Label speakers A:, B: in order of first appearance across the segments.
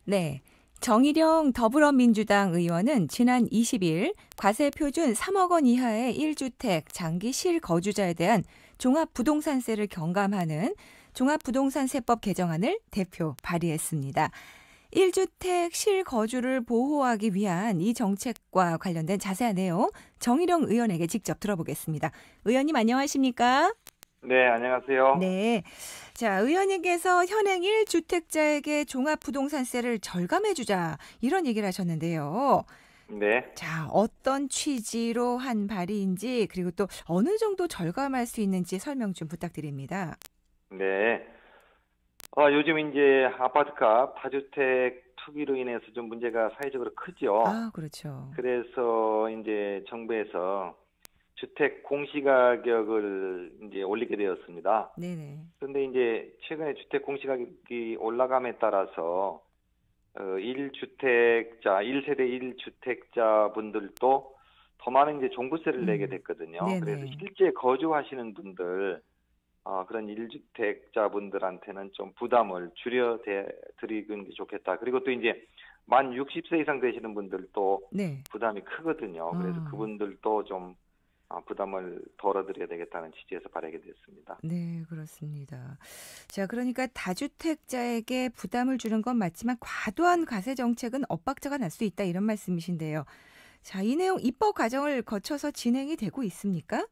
A: 네. 정일영 더불어민주당 의원은 지난 20일 과세 표준 3억 원 이하의 1주택 장기 실거주자에 대한 종합부동산세를 경감하는 종합부동산세법 개정안을 대표 발의했습니다. 1주택 실거주를 보호하기 위한 이 정책과 관련된 자세한 내용 정일영 의원에게 직접 들어보겠습니다. 의원님 안녕하십니까?
B: 네, 안녕하세요.
A: 네. 자, 의원님께서 현행 1주택자에게 종합부동산세를 절감해주자 이런 얘기를 하셨는데요.
B: 네,
A: 자, 어떤 취지로 한 발의인지 그리고 또 어느 정도 절감할 수 있는지 설명 좀 부탁드립니다.
B: 네. 요즘 이제 아파트값 다주택 투기로 인해서 좀 문제가 사회적으로 크죠.
A: 아, 그렇죠.
B: 그래서 이제 정부에서 주택 공시가격을 이제 올리게 되었습니다.
A: 네네.
B: 그런데 이제 최근에 주택 공시가격이 올라감에 따라서 1주택자, 1세대 1주택자 분들도 더 많은 이제 종부세를 내게 됐거든요. 그래서
A: 네네.
B: 실제 거주하시는 분들 그런 1주택자 분들한테는 좀 부담을 드리는 게 좋겠다. 그리고 또 이제 만 60세 이상 되시는 분들도
A: 네.
B: 부담이 크거든요. 그래서
A: 아,
B: 그분들도 좀 부담을 덜어드려야 되겠다는 취지에서 발의하게 됐습니다.
A: 네, 그렇습니다. 자, 그러니까 다주택자에게 부담을 주는 건 맞지만 과도한 과세 정책은 엇박자가 날 수 있다 이런 말씀이신데요. 자, 이 내용 입법 과정을 거쳐서 진행이 되고 있습니까?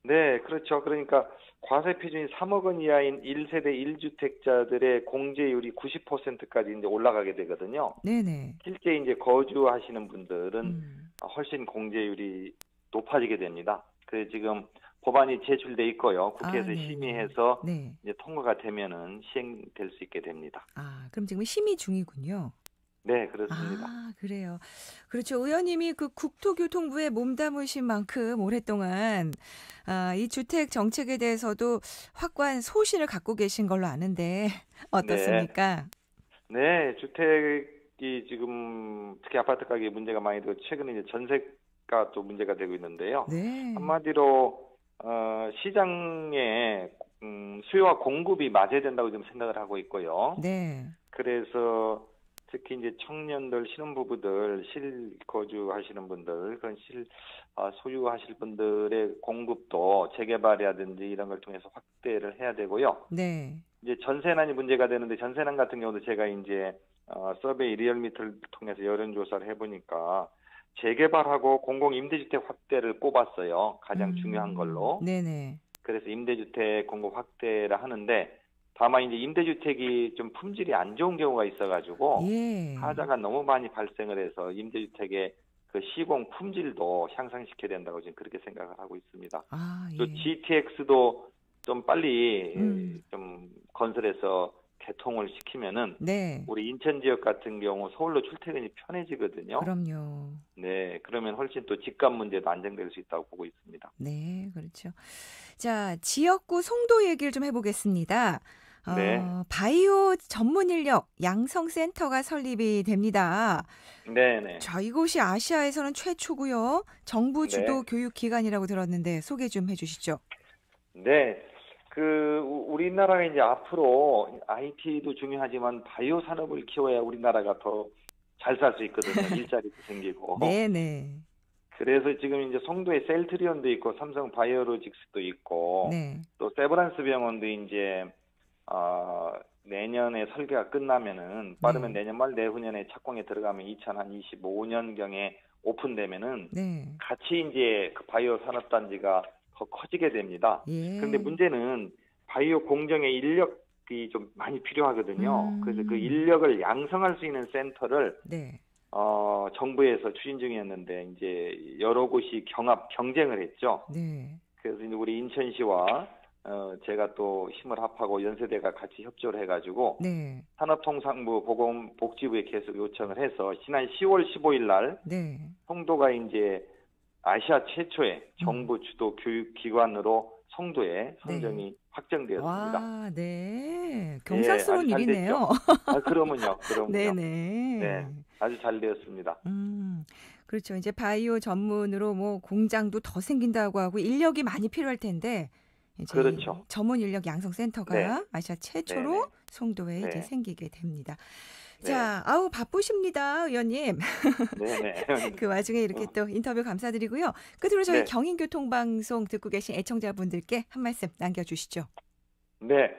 B: 네, 그렇죠. 그러니까 과세 표준이 3억 원 이하인 1세대 1주택자들의 공제율이 90%까지 이제 올라가게 되거든요.
A: 네네.
B: 실제 이제 거주하시는 분들은
A: 음.
B: 훨씬 공제율이 높아지게 됩니다. 그래서 지금 법안이 제출돼 있고요.
A: 아,
B: 국회에서
A: 네네.
B: 심의해서
A: 네.
B: 이제 통과가 되면은 시행될 수 있게 됩니다.
A: 아, 그럼 지금 심의 중이군요.
B: 네, 그렇습니다.
A: 아, 그래요. 그렇죠. 의원님이 그 국토교통부에 몸담으신 만큼 오랫동안 이 주택 정책에 대해서도 확고한 소신을 갖고 계신 걸로 아는데
B: 네,
A: 어떻습니까?
B: 네, 주택이 지금 특히 아파트 가격이 문제가 많이 되고 최근에 이제 전세가 또 문제가 되고 있는데요.
A: 네.
B: 한마디로 시장에 수요와 공급이 맞아야 된다고 좀 생각을 하고 있고요.
A: 네.
B: 그래서 특히 이제 청년들, 신혼부부들, 실거주하시는 분들, 그런 소유하실 분들의 공급도 재개발이라든지 이런 걸 통해서 확대를 해야 되고요.
A: 네.
B: 이제 전세난이 문제가 되는데 전세난 같은 경우도 제가 이제 서베이 리얼미터를 통해서 여론조사를 해보니까 재개발하고 공공임대주택 확대를 꼽았어요. 가장 중요한 걸로.
A: 네네.
B: 그래서 임대주택 공급 확대를 하는데 다만 이제 임대주택이 좀 품질이 안 좋은 경우가 있어가지고
A: 예.
B: 하자가 너무 많이 발생을 해서 임대주택의 그 시공 품질도 향상시켜야 된다고 지금 그렇게 생각을 하고 있습니다.
A: 아,
B: 또
A: 예.
B: GTX도 좀 빨리
A: 음.
B: 좀 건설해서 개통을 시키면은
A: 네.
B: 우리 인천 지역 같은 경우 서울로 출퇴근이 편해지거든요.
A: 그럼요.
B: 네, 그러면 훨씬 또 집값 문제도 안정될 수 있다고 보고 있습니다.
A: 네, 그렇죠. 자, 지역구 송도 얘기를 좀 해보겠습니다.
B: 네,
A: 바이오 전문 인력 양성센터가 설립이 됩니다.
B: 네, 네,
A: 자, 이곳이 아시아에서는 최초고요. 정부 주도
B: 네,
A: 교육 기관이라고 들었는데 소개 좀 해주시죠.
B: 네. 우리나라가 이제 앞으로 IT도 중요하지만 바이오 산업을 키워야 우리나라가 더 잘 살 수 있거든요. 일자리도 생기고.
A: 네네.
B: 그래서 지금 이제 송도에 셀트리온도 있고 삼성 바이오로직스도 있고
A: 네.
B: 또 세브란스 병원도 이제 내년에 설계가 끝나면은 빠르면
A: 네.
B: 내년 말 내후년에 착공에 들어가면 2025년경에 오픈되면은
A: 네.
B: 같이 이제 그 바이오 산업단지가 더 커지게 됩니다. 그런데
A: 예.
B: 문제는 바이오 공정의 인력이 좀 많이 필요하거든요. 그래서 그
A: 음.
B: 인력을 양성할 수 있는 센터를
A: 네.
B: 정부에서 추진 중이었는데 이제 여러 곳이 경쟁을 했죠.
A: 네.
B: 그래서 이제 우리 인천시와 제가 또 힘을 합하고 연세대가 같이 협조를 해가지고
A: 네.
B: 산업통상부 보건복지부에 계속 요청을 해서 지난 10월 15일 날
A: 네.
B: 송도가 이제 아시아 최초의
A: 음.
B: 정부 주도 교육기관으로 송도에
A: 네.
B: 선정이 확정되었습니다.
A: 와, 네.
B: 예, 아주
A: 경사스러운
B: 잘 됐죠.
A: 일이네요.
B: 그러면요. 네,
A: 네네.
B: 아주 잘 되었습니다.
A: 음, 그렇죠. 이제 바이오 전문으로 뭐 공장도 더 생긴다고 하고 인력이 많이 필요할 텐데 이제
B: 그렇죠.
A: 전문 인력 양성센터가
B: 네.
A: 아시아 최초로
B: 네네.
A: 송도에 이제
B: 네.
A: 생기게 됩니다.
B: 네.
A: 자, 아우 바쁘십니다, 의원님.
B: 네네.
A: 그 와중에 이렇게
B: 어,
A: 또 인터뷰 감사드리고요. 끝으로 저희
B: 네.
A: 경인교통방송 듣고 계신 애청자분들께 한 말씀 남겨주시죠.
B: 네.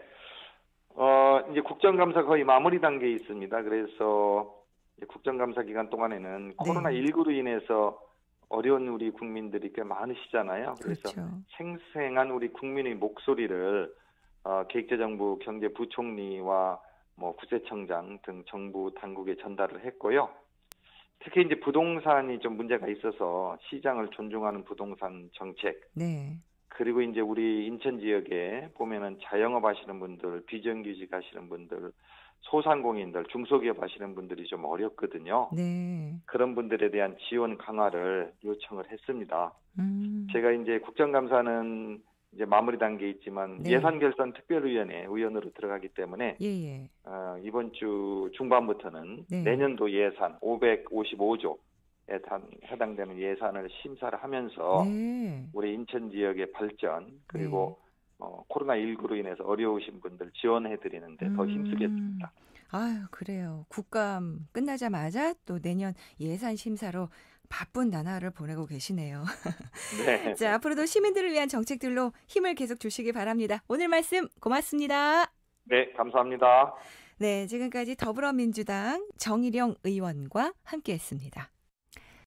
B: 이제 국정감사 거의 마무리 단계에 있습니다. 그래서 이제 국정감사 기간 동안에는
A: 네,
B: 코로나19로 인해서 어려운 우리 국민들이 꽤 많으시잖아요. 그래서
A: 그렇죠.
B: 생생한 우리 국민의 목소리를 계획재정부 경제부총리와 뭐 구세청장 등 정부 당국에 전달을 했고요. 특히 이제 부동산이 좀 문제가 있어서 시장을 존중하는 부동산 정책,
A: 네,
B: 그리고 이제 우리 인천 지역에 보면은 자영업 하시는 분들, 비정규직 하시는 분들, 소상공인들, 중소기업 하시는 분들이 좀 어렵거든요.
A: 네,
B: 그런 분들에 대한 지원 강화를 요청을 했습니다.
A: 음,
B: 제가 이제 국정감사는 이제 마무리 단계에 있지만
A: 네,
B: 예산결산특별위원회 의원으로 들어가기 때문에
A: 예, 예,
B: 이번 주 중반부터는
A: 네,
B: 내년도 예산 555조에 해당되는 예산을 심사를 하면서
A: 네,
B: 우리 인천 지역의 발전
A: 네.
B: 그리고 코로나19로 인해서 어려우신 분들 지원해 드리는데 더
A: 음,
B: 힘쓰겠습니다.
A: 아유, 그래요. 국감 끝나자마자 또 내년 예산 심사로 바쁜 나날을 보내고 계시네요.
B: 네,
A: 자, 앞으로도 시민들을 위한 정책들로 힘을 계속 주시기 바랍니다. 오늘 말씀 고맙습니다.
B: 네, 감사합니다.
A: 네, 지금까지 더불어민주당 정일영 의원과 함께했습니다.